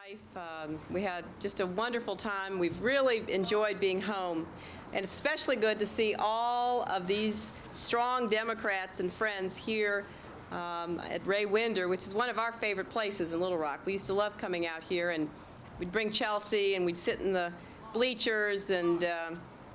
wife. We had just a wonderful time. We've really enjoyed being home, and especially good to see all of these strong Democrats and friends here at Ray Winder, which is one of our favorite places in Little Rock. We used to love coming out here, and we'd bring Chelsea, and we'd sit in the bleachers and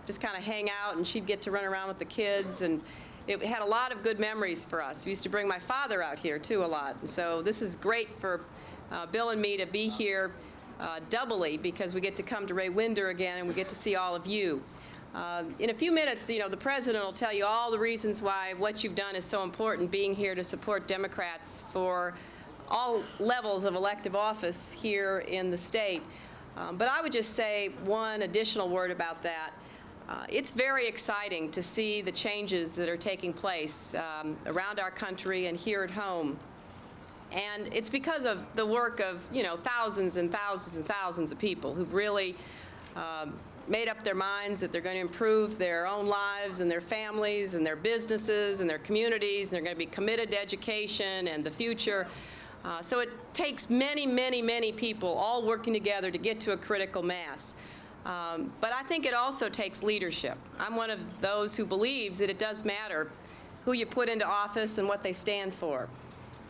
just kind of hang out, and she'd get to run around with the kids, and it had a lot of good memories for us. We used to bring my father out here, too, a lot. And so this is great for Bill and me to be here doubly, because we get to come to Ray Winder again, and we get to see all of you. In a few minutes, the President will tell you all the reasons why what you've done is so important, being here to support Democrats for all levels of elective office here in the state. But I would just say one additional word about that. It's very exciting to see the changes that are taking place around our country and here at home. And it's because of the work of, thousands and thousands and thousands of people who've really made up their minds that they're going to improve their own lives and their families and their businesses and their communities, and they're going to be committed to education and the future. So it takes many, many, many people all working together to get to a critical mass. But I think it also takes leadership. I'm one of those who believes that it does matter who you put into office and what they stand for,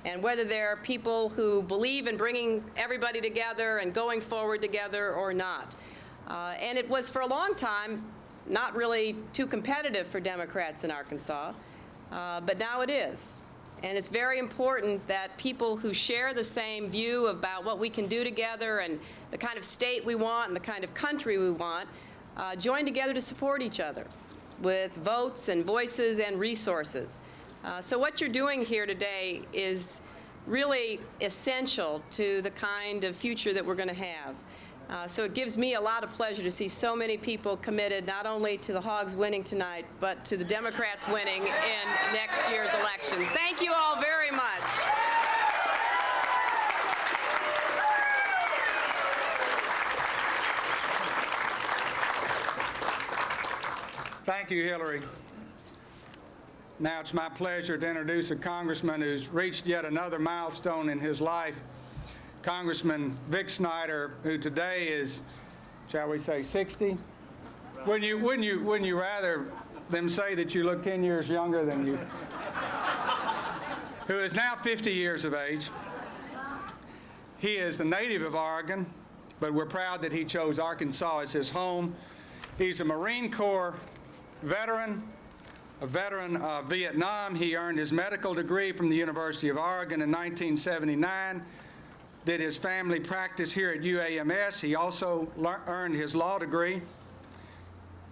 and whether they're people who believe in bringing everybody together and going forward together or not. And it was for a long time not really too competitive for Democrats in Arkansas, but now it is. And it's very important that people who share the same view about what we can do together and the kind of state we want and the kind of country we want join together to support each other with votes and voices and resources. So what you're doing here today is really essential to the kind of future that we're going to have. So it gives me a lot of pleasure to see so many people committed not only to the Hogs winning tonight, but to the Democrats winning in next year's elections. Thank you all very much. Thank you, Hillary. Now it's my pleasure to introduce a congressman who's reached yet another milestone in his life. Congressman Vic Snyder, who today is, shall we say, 60? Wouldn't you rather them say that you look 10 years younger than you? Who is now 50 years of age. He is a native of Oregon, but we're proud that he chose Arkansas as his home. He's a Marine Corps veteran, a veteran of Vietnam. He earned his medical degree from the University of Oregon in 1979. Did his family practice here at UAMS. He also earned his law degree.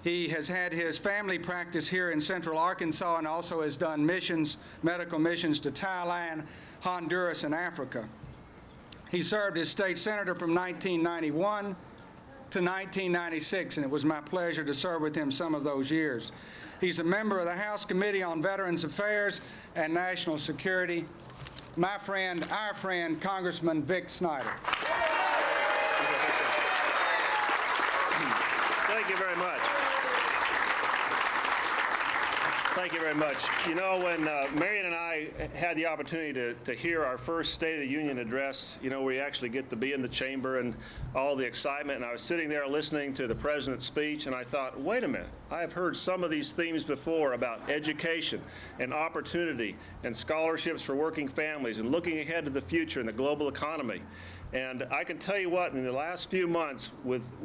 He has had his family practice here in Central Arkansas and also has done missions, medical missions to Thailand, Honduras, and Africa. He served as state senator from 1991 to 1996, and it was my pleasure to serve with him some of those years. He's a member of the House Committee on Veterans Affairs and National Security. My friend, our friend, Congressman Vic Snyder. Thank you very much. Thank you very much. When Marion and I had the opportunity to hear our first State of the Union address, we actually get to be in the chamber and all the excitement, and I was sitting there listening to the President's speech, and I thought, wait a minute, I have heard some of these themes before about education and opportunity and scholarships for working families and looking ahead to the future and the global economy. And I can tell you what, in the last few months,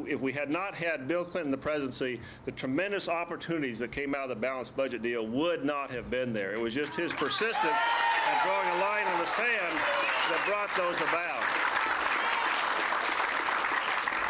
if we had not had Bill Clinton in the presidency, the tremendous opportunities that came out of the balanced budget deal would not have been there. It was just his persistence and drawing a line in the sand that brought those about.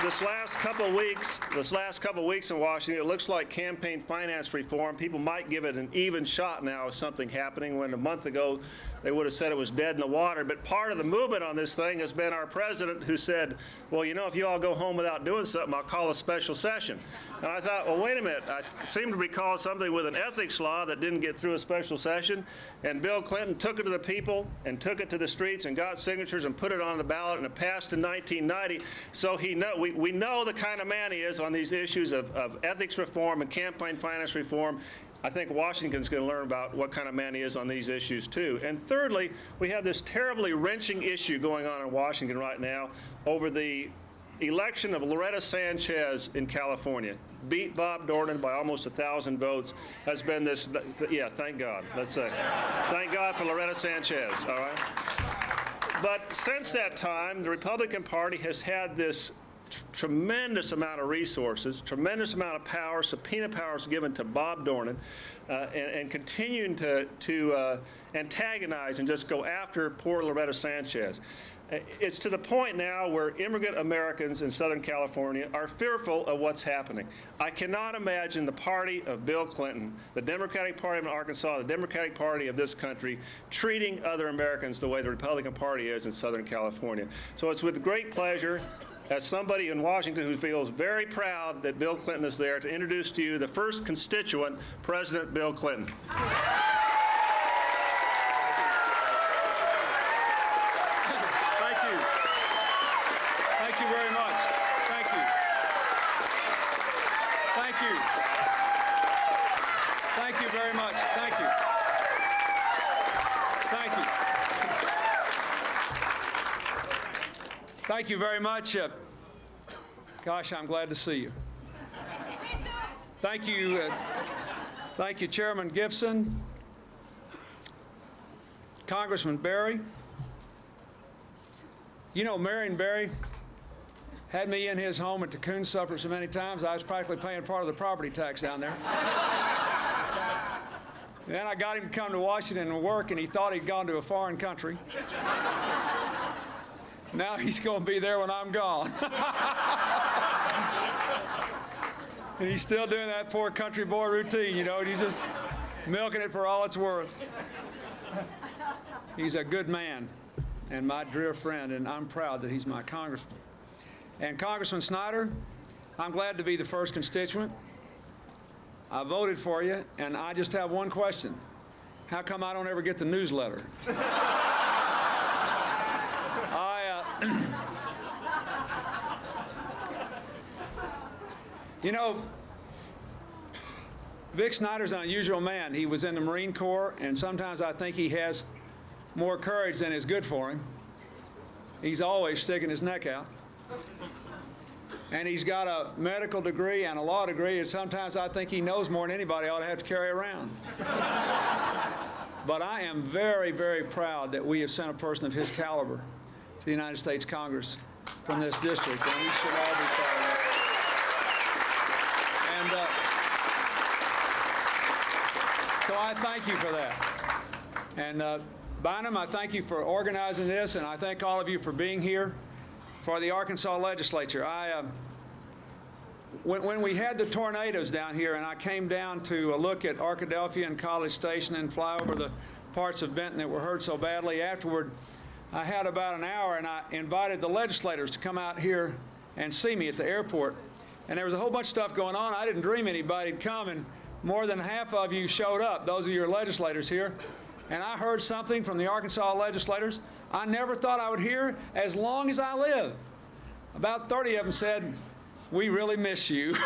This last couple of weeks in Washington, it looks like campaign finance reform. People might give it an even shot now of something happening, when a month ago they would have said it was dead in the water. But part of the movement on this thing has been our president, who said, well, if you all go home without doing something, I'll call a special session. And I thought, well, wait a minute. I seem to recall something with an ethics law that didn't get through a special session. And Bill Clinton took it to the people and took it to the streets and got signatures and put it on the ballot, and it passed in 1990. So we know the kind of man he is on these issues of ethics reform and campaign finance reform. I think Washington's going to learn about what kind of man he is on these issues, too. And thirdly, we have this terribly wrenching issue going on in Washington right now over the election of Loretta Sanchez in California. Beat Bob Dornan by almost 1,000 votes. Has been this, yeah, thank God, let's say. Thank God for Loretta Sanchez, all right? But since that time, the Republican Party has had this tremendous amount of resources, tremendous amount of power, subpoena powers given to Bob Dornan, and continuing to antagonize and just go after poor Loretta Sanchez. It's to the point now where immigrant Americans in Southern California are fearful of what's happening. I cannot imagine the party of Bill Clinton, the Democratic Party of Arkansas, the Democratic Party of this country, treating other Americans the way the Republican Party is in Southern California. So it's with great pleasure, as somebody in Washington who feels very proud that Bill Clinton is there, to introduce to you the first constituent, President Bill Clinton. Thank you. Thank you very much. Thank you. Thank you. Thank you very much. Thank you. Thank you. Thank you very much. Gosh, I'm glad to see you. Thank you. Thank you, Chairman Gibson, Congressman Berry. You know, Marion Berry had me in his home at the Coon Supper so many times, I was practically paying part of the property tax down there. Then I got him to come to Washington and work, and he thought he'd gone to a foreign country. Now he's going to be there when I'm gone. And he's still doing that poor country boy routine, you know, and he's just milking it for all it's worth. He's a good man and my dear friend, and I'm proud that he's my congressman. And Congressman Snyder, I'm glad to be the first constituent. I voted for you, and I just have one question. How come I don't ever get the newsletter? You know, Vic Snyder's an unusual man. He was in the Marine Corps, and sometimes I think he has more courage than is good for him. He's always sticking his neck out. And he's got a medical degree and a law degree, and sometimes I think he knows more than anybody ought to have to carry around. But I am very, very proud that we have sent a person of his caliber to the United States Congress from this district, and we should all be proud of that. And so I thank you for that. And Bynum, I thank you for organizing this, and I thank all of you for being here for the Arkansas legislature. When we had the tornadoes down here, and I came down to look at Arkadelphia and College Station and fly over the parts of Benton that were hurt so badly, afterward I had about an hour, and I invited the legislators to come out here and see me at the airport. And there was a whole bunch of stuff going on. I didn't dream anybody'd come, and more than half of you showed up, those of your legislators here. And I heard something from the Arkansas legislators I never thought I would hear as long as I live. About 30 of them said, "We really miss you." I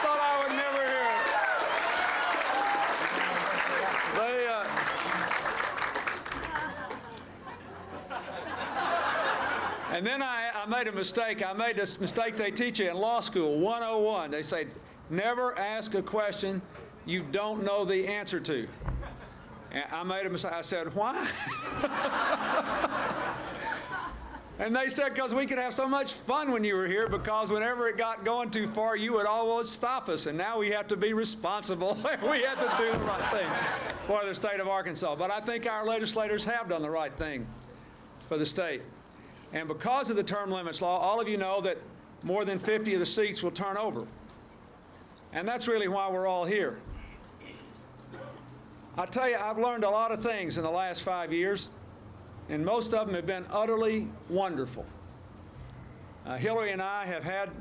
thought I would never hear it. And then I made a mistake. I made this mistake they teach you in law school, 101. They say, never ask a question you don't know the answer to. And I made a mistake. I said, why? And they said, because we could have so much fun when you were here, because whenever it got going too far, you would always stop us. And now we have to be responsible. We have to do the right thing for the state of Arkansas. But I think our legislators have done the right thing for the state. And because of the term limits law, all of you know that more than 50 of the seats will turn over. And that's really why we're all here. I tell you, I've learned a lot of things in the last 5 years, and most of them have been utterly wonderful. Hillary and I have had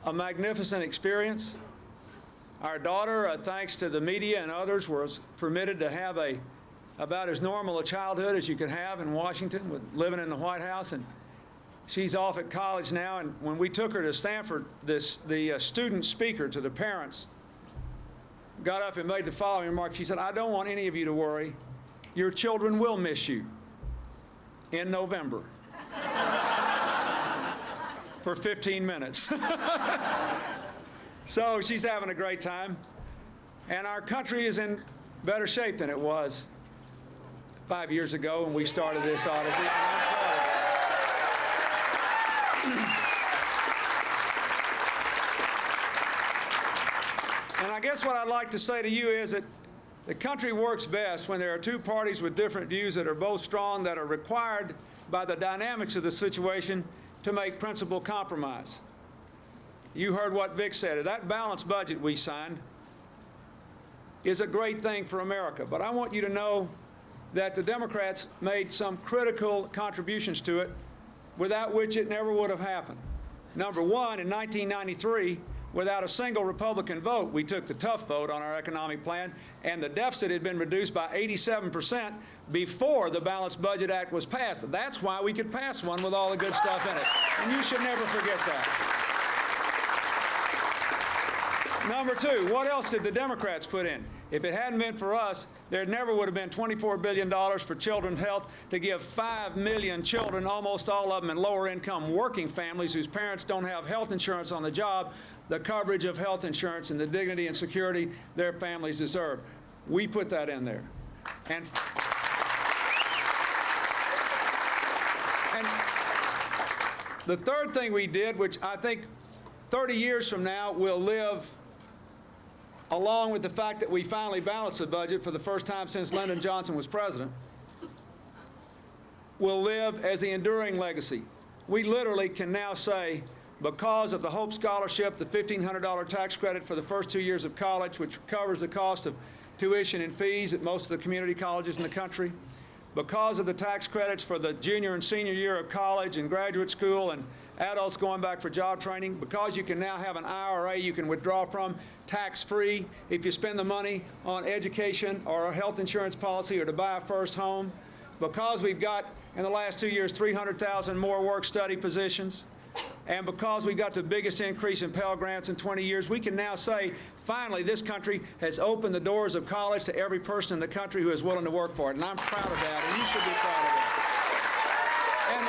a magnificent experience. Our daughter, thanks to the media and others, was permitted to have about as normal a childhood as you could have in Washington, with living in the White House, and She's off at college now, and when we took her to Stanford, the student speaker to the parents got up and made the following remark. She said, "I don't want any of you to worry. Your children will miss you in November for 15 minutes." So she's having a great time, and our country is in better shape than it was 5 years ago when we started this odyssey. And I'm proud of that. And I guess what I'd like to say to you is that the country works best when there are two parties with different views that are both strong, that are required by the dynamics of the situation to make principled compromise. You heard what Vic said. That balanced budget we signed is a great thing for America. But I want you to know that the Democrats made some critical contributions to it without which it never would have happened. Number one, in 1993, without a single Republican vote, we took the tough vote on our economic plan, and the deficit had been reduced by 87% before the Balanced Budget Act was passed. That's why we could pass one with all the good stuff in it. And you should never forget that. Number two, what else did the Democrats put in? If it hadn't been for us, there never would have been $24 billion for children's health to give 5 million children, almost all of them in lower-income working families whose parents don't have health insurance on the job, the coverage of health insurance and the dignity and security their families deserve. We put that in there. And the third thing we did, which I think 30 years from now will live along with the fact that we finally balanced the budget for the first time since Lyndon Johnson was president, will live as the enduring legacy. We literally can now say, because of the Hope Scholarship, the $1,500 tax credit for the first 2 years of college, which covers the cost of tuition and fees at most of the community colleges in the country, because of the tax credits for the junior and senior year of college and graduate school and adults going back for job training, because you can now have an IRA you can withdraw from tax-free if you spend the money on education or a health insurance policy or to buy a first home, because we've got, in the last 2 years, 300,000 more work-study positions, and because we got the biggest increase in Pell Grants in 20 years, we can now say, finally, this country has opened the doors of college to every person in the country who is willing to work for it. And I'm proud of that, and you should be proud of that. And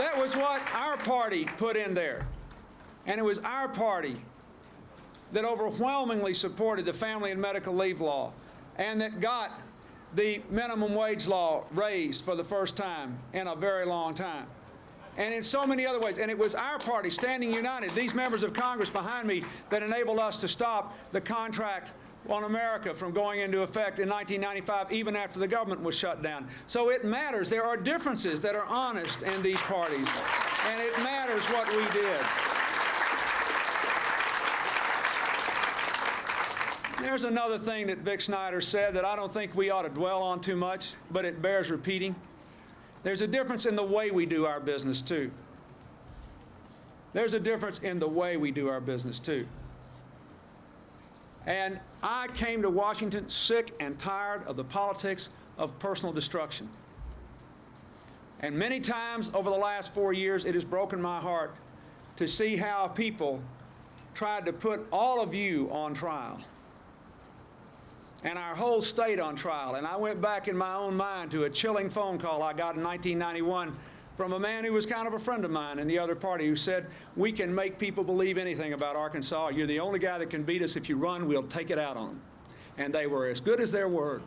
that was what our party put in there. And it was our party that overwhelmingly supported the family and medical leave law, and that got the minimum wage law raised for the first time in a very long time. And in so many other ways. And it was our party standing united, these members of Congress behind me, that enabled us to stop the contract on America from going into effect in 1995, even after the government was shut down. So it matters. There are differences that are honest in these parties, and it matters what we did. There's another thing that Vic Snyder said that I don't think we ought to dwell on too much, but it bears repeating. There's a difference in the way we do our business, too. There's a difference in the way we do our business, too. And I came to Washington sick and tired of the politics of personal destruction. And many times over the last 4 years, it has broken my heart to see how people tried to put all of you on trial and our whole state on trial. And I went back in my own mind to a chilling phone call I got in 1991 from a man who was kind of a friend of mine in the other party, who said, "We can make people believe anything about Arkansas. You're the only guy that can beat us. If you run, we'll take it out on them." And they were as good as their word.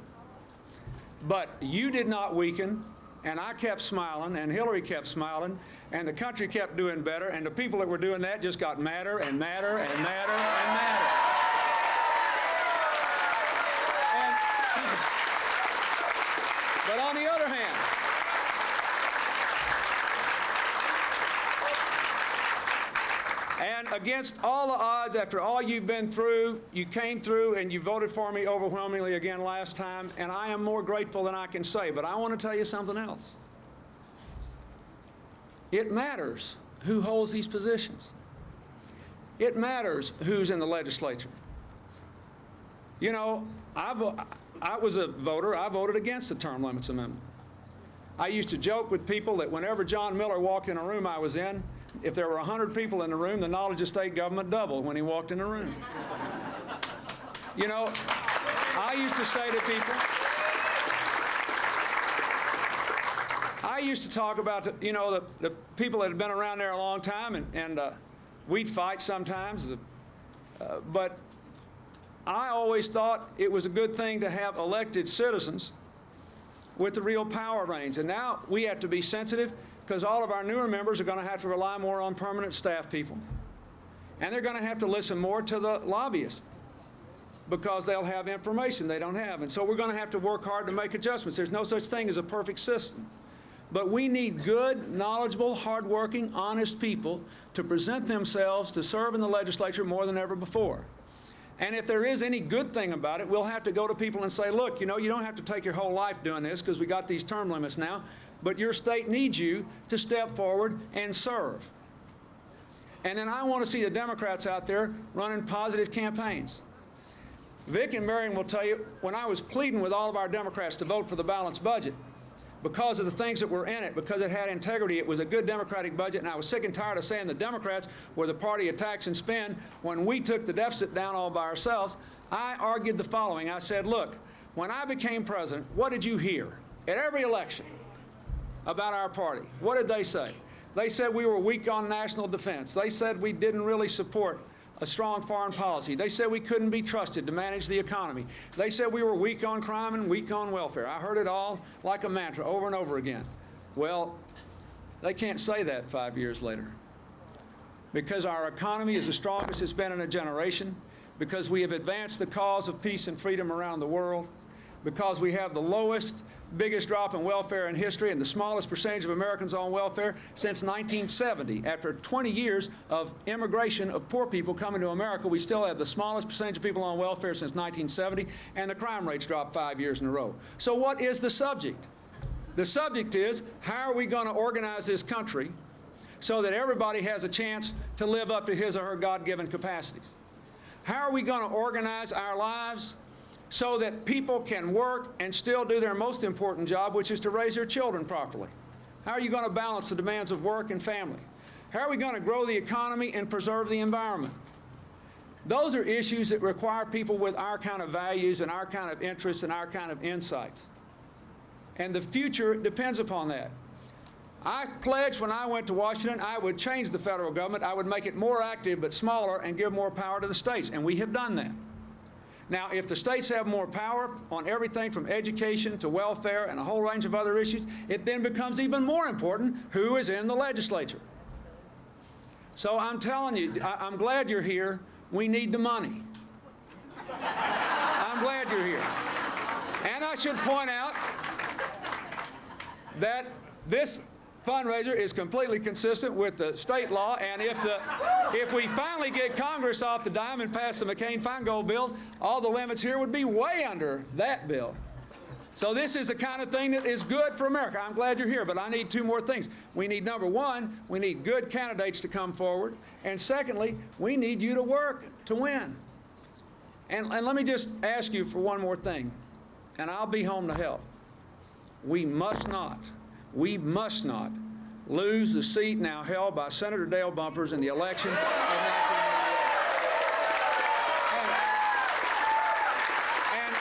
But you did not weaken, and I kept smiling, and Hillary kept smiling, and the country kept doing better, and the people that were doing that just got madder and madder and madder and madder. But on the other hand, and against all the odds, after all you've been through, you came through and you voted for me overwhelmingly again last time, and I am more grateful than I can say. But I want to tell you something else. It matters who holds these positions. It matters who's in the legislature. You know, I was a voter. I voted against the term limits amendment. I used to joke with people that whenever John Miller walked in a room I was in, if there were 100 people in the room, the knowledge of state government doubled when he walked in the room. You know, I used to say to people, I used to talk about, the people that had been around there a long time, and we'd fight sometimes, but I always thought it was a good thing to have elected citizens with the real power reins. And now we have to be sensitive because all of our newer members are going to have to rely more on permanent staff people. And they're going to have to listen more to the lobbyists because they'll have information they don't have. And so we're going to have to work hard to make adjustments. There's no such thing as a perfect system. But we need good, knowledgeable, hardworking, honest people to present themselves to serve in the legislature more than ever before. And if there is any good thing about it, we'll have to go to people and say, look, you don't have to take your whole life doing this because we got these term limits now, but your state needs you to step forward and serve. And then I want to see the Democrats out there running positive campaigns. Vic and Marion will tell you, when I was pleading with all of our Democrats to vote for the balanced budget, because of the things that were in it, because it had integrity, it was a good Democratic budget, and I was sick and tired of saying the Democrats were the party of tax and spend. When we took the deficit down all by ourselves, I argued the following. I said, look, when I became president, what did you hear at every election about our party? What did they say? They said we were weak on national defense. They said we didn't really support a strong foreign policy. They said we couldn't be trusted to manage the economy. They said we were weak on crime and weak on welfare. I heard it all like a mantra over and over again. Well, they can't say that 5 years later because our economy is the strongest it's been in a generation, because we have advanced the cause of peace and freedom around the world, because we have the lowest, biggest drop in welfare in history and the smallest percentage of Americans on welfare since 1970. After 20 years of immigration of poor people coming to America, we still have the smallest percentage of people on welfare since 1970, and the crime rate's dropped 5 years in a row. So what is the subject? The subject is, how are we going to organize this country so that everybody has a chance to live up to his or her God-given capacities? How are we going to organize our lives so that people can work and still do their most important job, which is to raise their children properly? How are you going to balance the demands of work and family? How are we going to grow the economy and preserve the environment? Those are issues that require people with our kind of values and our kind of interests and our kind of insights. And the future depends upon that. I pledged when I went to Washington I would change the federal government. I would make it more active but smaller and give more power to the states, and we have done that. Now, if the states have more power on everything from education to welfare and a whole range of other issues, it then becomes even more important who is in the legislature. So I'm telling you, I'm glad you're here. We need the money. I'm glad you're here. And I should point out that this fundraiser is completely consistent with the state law, and if we finally get Congress off the dime and pass the McCain-Feingold bill, all the limits here would be way under that bill. So this is the kind of thing that is good for America. I'm glad you're here, but I need two more things. We need, number one, we need good candidates to come forward, and secondly, we need you to work to win. And let me just ask you for one more thing, and I'll be home to help. We must not lose the seat now held by Senator Dale Bumpers in the election of 1998. And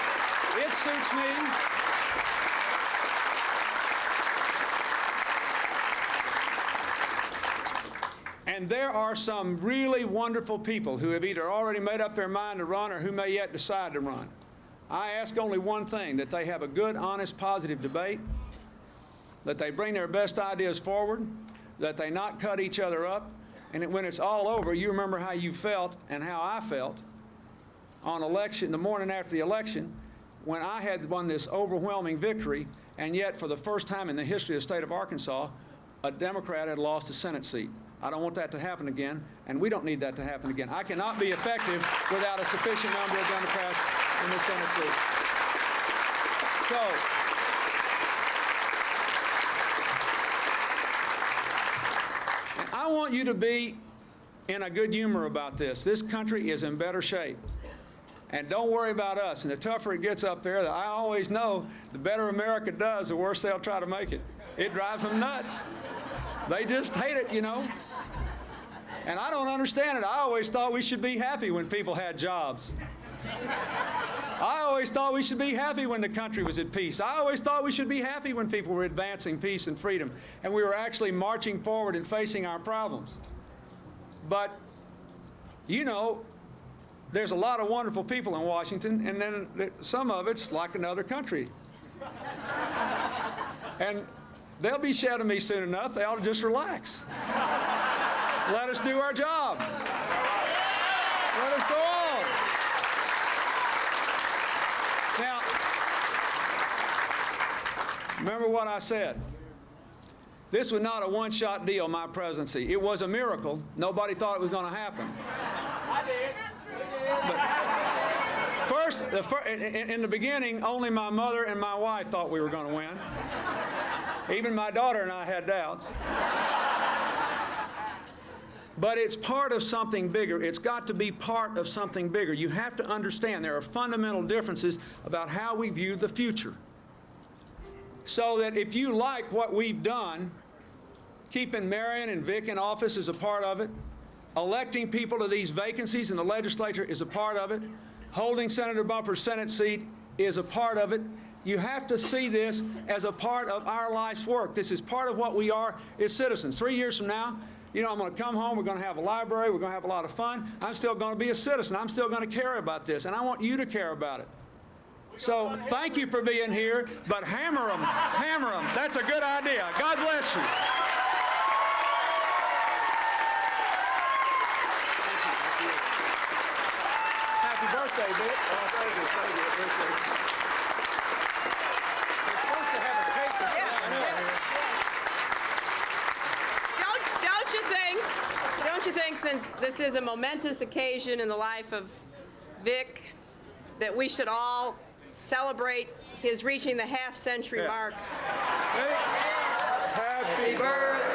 it suits me. And there are some really wonderful people who have either already made up their mind to run or who may yet decide to run. I ask only one thing, that they have a good, honest, positive debate, that they bring their best ideas forward, that they not cut each other up, and that when it's all over, you remember how you felt and how I felt on election, the morning after the election, when I had won this overwhelming victory, and yet for the first time in the history of the state of Arkansas, a Democrat had lost a Senate seat. I don't want that to happen again, and we don't need that to happen again. I cannot be effective without a sufficient number of Democrats in the Senate seat. So, I want you to be in a good humor about this. This country is in better shape. And don't worry about us. And the tougher it gets up there, I always know the better America does, the worse they'll try to make it. It drives them nuts. They just hate it, you know. And I don't understand it. I always thought we should be happy when people had jobs. I always thought we should be happy when the country was at peace. I always thought we should be happy when people were advancing peace and freedom, and we were actually marching forward and facing our problems. But, you know, there's a lot of wonderful people in Washington, and then some of it's like another country. And they'll be shedding me soon enough. They ought to just relax. Let us do our job. Let us go on. Now, remember what I said. This was not a one-shot deal, my presidency. It was a miracle. Nobody thought it was going to happen. I did. But in the beginning, only my mother and my wife thought we were going to win. Even my daughter and I had doubts. But it's part of something bigger. It's got to be part of something bigger. You have to understand there are fundamental differences about how we view the future. So that if you like what we've done, keeping Marion and Vic in office is a part of it. Electing people to these vacancies in the legislature is a part of it. Holding Senator Bumper's Senate seat is a part of it. You have to see this as a part of our life's work. This is part of what we are as citizens. 3 years from now, you know, I'm going to come home, we're going to have a library, we're going to have a lot of fun. I'm still going to be a citizen. I'm still going to care about this, and I want you to care about it. So thank you for being here, but hammer them, hammer them. That's a good idea. God bless you. Happy birthday, Vic. Oh, thank you, thank you. Appreciate it. We're supposed to have a cake or something. Don't you think, since this is a momentous occasion in the life of Vic, that we should all celebrate his reaching the half-century mark? Happy Happy birthday.